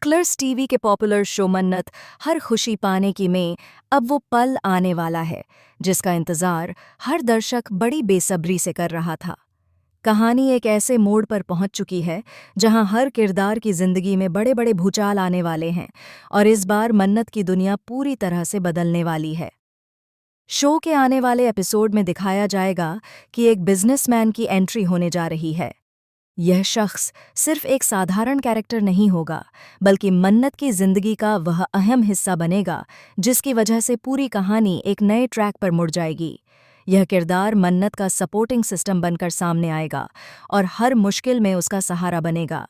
क्लर्स TV के popular show मन्नत हर खुशी पाने की में अब वो पल आने वाला है जिसका इंतजार हर दर्शक बड़ी बेसब्री से कर रहा था। कहानी एक ऐसे मोड़ पर पहुंच चुकी है जहां हर किरदार की जिंदगी में बड़े बड़े भूचाल आने वाले हैं और इस बार मन्नत की दुनिया पूरी तरह से बदलने वाली है। शो के आने वाले एपिसोड में दिखाया जाएगा कि एक बिजनेसमैन की एंट्री होने जा रही है। यह शख्स सिर्फ एक साधारण कैरेक्टर नहीं होगा, बल्कि मन्नत की जिंदगी का वह अहम हिस्सा बनेगा जिसकी वजह से पूरी कहानी एक नए ट्रैक पर मुड़ जाएगी। यह किरदार मन्नत का सपोर्टिंग सिस्टम बनकर सामने आएगा और हर मुश्किल में उसका सहारा बनेगा।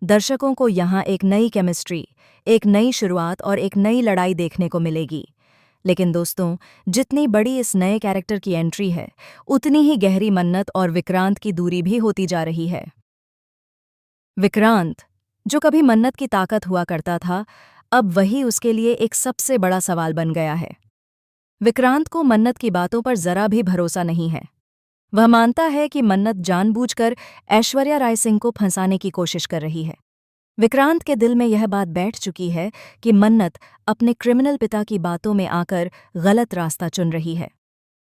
दर्शकों को यहाँ एक नई केमिस्ट्री, एक नई शुरुआत और एक नई लड़ाई देखने को मिलेगी। लेकिन दोस्तों, जितनी बड़ी इस नए कैरेक्टर की एंट्री है, उतनी ही गहरी मन्नत और विक्रांत की दूरी भी होती जा रही है। विक्रांत, जो कभी मन्नत की ताकत हुआ करता था, अब वही उसके लिए एक सबसे बड़ा सवाल बन गया है। विक्रांत को मन्नत की बातों पर जरा भी भरोसा नहीं है। वह मानता है कि मन्नत जानबूझकर ऐश्वर्या राय सिंह को फंसाने की कोशिश कर रही है। विक्रांत के दिल में यह बात बैठ चुकी है कि मन्नत अपने क्रिमिनल पिता की बातों में आकर गलत रास्ता चुन रही है।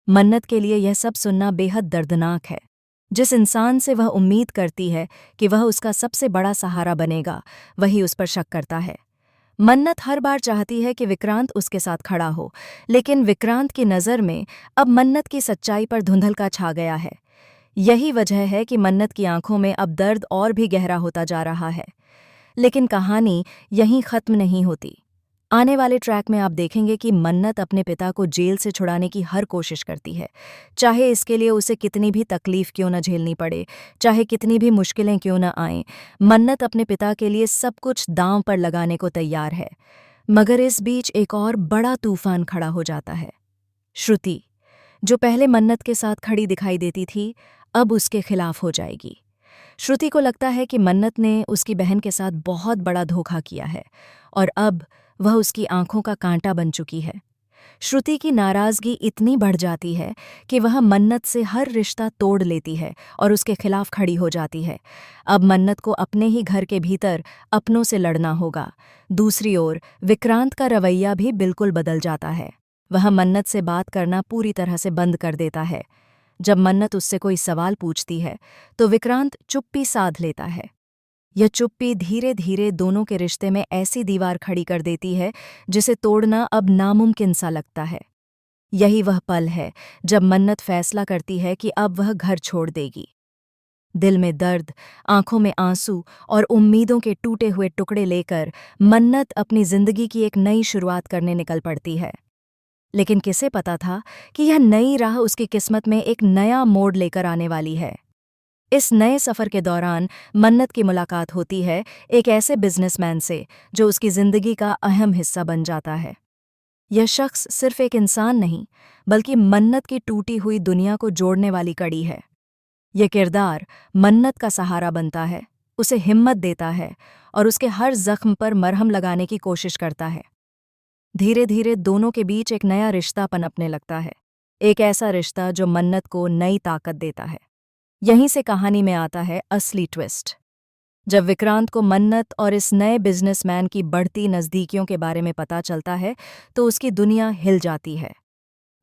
मन्नत के लिए यह सब सुनना बेहद दर्दनाक है। जिस इंसान से वह उम्मीद करती है कि वह उसका सबसे बड़ा सहारा बनेगा, वही उस पर शक करता है। मन्नत हर बार चाहती है कि विक्रांत उसके साथ खड़ा हो, लेकिन विक्रांत की नज़र में अब मन्नत की सच्चाई पर धुंधलका छा गया है। यही वजह है कि मन्नत की आंखों में अब दर्द और भी गहरा होता जा रहा है। लेकिन कहानी यहीं खत्म नहीं होती। आने वाले ट्रैक में आप देखेंगे कि मन्नत अपने पिता को जेल से छुड़ाने की हर कोशिश करती है, चाहे इसके लिए उसे कितनी भी तकलीफ क्यों न झेलनी पड़े, चाहे कितनी भी मुश्किलें क्यों न आएं। मन्नत अपने पिता के लिए सब कुछ दांव पर लगाने को तैयार है। मगर इस बीच एक और बड़ा तूफान खड़ा हो जाता है। श्रुति, जो पहले मन्नत के साथ खड़ी दिखाई देती थी, अब उसके खिलाफ हो जाएगी। श्रुति को लगता है कि मन्नत ने उसकी बहन के साथ बहुत बड़ा धोखा किया है और अब वह उसकी आंखों का कांटा बन चुकी है। श्रुति की नाराजगी इतनी बढ़ जाती है कि वह मन्नत से हर रिश्ता तोड़ लेती है और उसके खिलाफ खड़ी हो जाती है। अब मन्नत को अपने ही घर के भीतर अपनों से लड़ना होगा। दूसरी ओर विक्रांत का रवैया भी बिल्कुल बदल जाता है। वह मन्नत से बात करना पूरी तरह से बंद कर देता है। जब मन्नत उससे कोई सवाल पूछती है तो विक्रांत चुप्पी साध लेता है। यह चुप्पी धीरे धीरे दोनों के रिश्ते में ऐसी दीवार खड़ी कर देती है जिसे तोड़ना अब नामुमकिन सा लगता है। यही वह पल है जब मन्नत फैसला करती है कि अब वह घर छोड़ देगी। दिल में दर्द, आंखों में आंसू और उम्मीदों के टूटे हुए टुकड़े लेकर मन्नत अपनी जिंदगी की एक नई शुरुआत करने निकल पड़ती है। लेकिन किसे पता था कि यह नई राह उसकी किस्मत में एक नया मोड़ लेकर आने वाली है। इस नए सफ़र के दौरान मन्नत की मुलाकात होती है एक ऐसे बिजनेसमैन से जो उसकी ज़िंदगी का अहम हिस्सा बन जाता है। यह शख्स सिर्फ एक इंसान नहीं, बल्कि मन्नत की टूटी हुई दुनिया को जोड़ने वाली कड़ी है। यह किरदार मन्नत का सहारा बनता है, उसे हिम्मत देता है और उसके हर जख्म पर मरहम लगाने की कोशिश करता है। धीरे धीरे दोनों के बीच एक नया रिश्ता पनपने लगता है, एक ऐसा रिश्ता जो मन्नत को नई ताकत देता है। यहीं से कहानी में आता है असली ट्विस्ट। जब विक्रांत को मन्नत और इस नए बिजनेसमैन की बढ़ती नज़दीकियों के बारे में पता चलता है तो उसकी दुनिया हिल जाती है।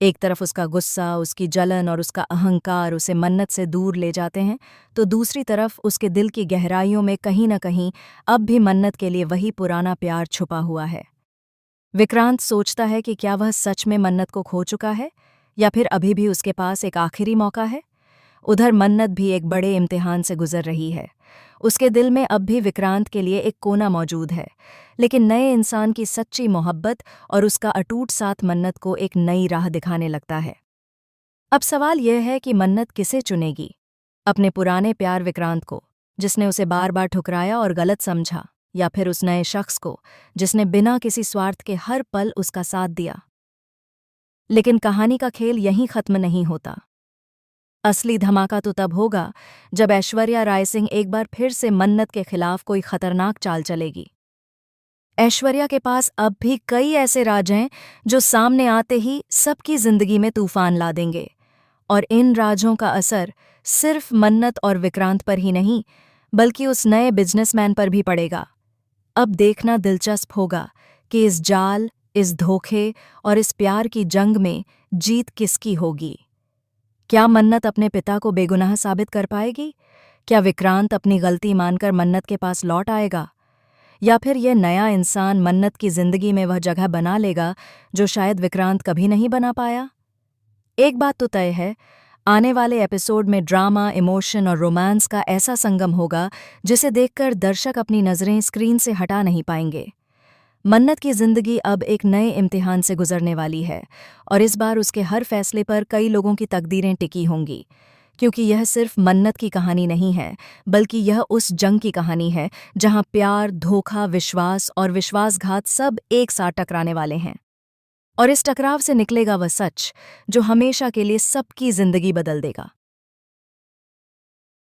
एक तरफ उसका गुस्सा, उसकी जलन और उसका अहंकार उसे मन्नत से दूर ले जाते हैं, तो दूसरी तरफ उसके दिल की गहराइयों में कहीं न कहीं अब भी मन्नत के लिए वही पुराना प्यार छुपा हुआ है। विक्रांत सोचता है कि क्या वह सच में मन्नत को खो चुका है या फिर अभी भी उसके पास एक आखिरी मौका है। उधर मन्नत भी एक बड़े इम्तिहान से गुजर रही है। उसके दिल में अब भी विक्रांत के लिए एक कोना मौजूद है, लेकिन नए इंसान की सच्ची मोहब्बत और उसका अटूट साथ मन्नत को एक नई राह दिखाने लगता है। अब सवाल यह है कि मन्नत किसे चुनेगी, अपने पुराने प्यार विक्रांत को, जिसने उसे बार बार ठुकराया और गलत समझा, या फिर उस नए शख्स को जिसने बिना किसी स्वार्थ के हर पल उसका साथ दिया। लेकिन कहानी का खेल यहीं खत्म नहीं होता। असली धमाका तो तब होगा जब ऐश्वर्या राय सिंह एक बार फिर से मन्नत के खिलाफ कोई खतरनाक चाल चलेगी। ऐश्वर्या के पास अब भी कई ऐसे राज हैं जो सामने आते ही सबकी जिंदगी में तूफान ला देंगे, और इन राजों का असर सिर्फ मन्नत और विक्रांत पर ही नहीं, बल्कि उस नए बिजनेसमैन पर भी पड़ेगा। अब देखना दिलचस्प होगा कि इस जाल, इस धोखे और इस प्यार की जंग में जीत किसकी होगी। क्या मन्नत अपने पिता को बेगुनाह साबित कर पाएगी? क्या विक्रांत अपनी गलती मानकर मन्नत के पास लौट आएगा? या फिर यह नया इंसान मन्नत की जिंदगी में वह जगह बना लेगा जो शायद विक्रांत कभी नहीं बना पाया? एक बात तो तय है, आने वाले एपिसोड में ड्रामा, इमोशन और रोमांस का ऐसा संगम होगा जिसे देखकर दर्शक अपनी नज़रें स्क्रीन से हटा नहीं पाएंगे। मन्नत की जिंदगी अब एक नए इम्तिहान से गुजरने वाली है और इस बार उसके हर फैसले पर कई लोगों की तकदीरें टिकी होंगी, क्योंकि यह सिर्फ मन्नत की कहानी नहीं है, बल्कि यह उस जंग की कहानी है जहां प्यार, धोखा, विश्वास और विश्वासघात सब एक साथ टकराने वाले हैं। और इस टकराव से निकलेगा वह सच जो हमेशा के लिए सबकी जिंदगी बदल देगा।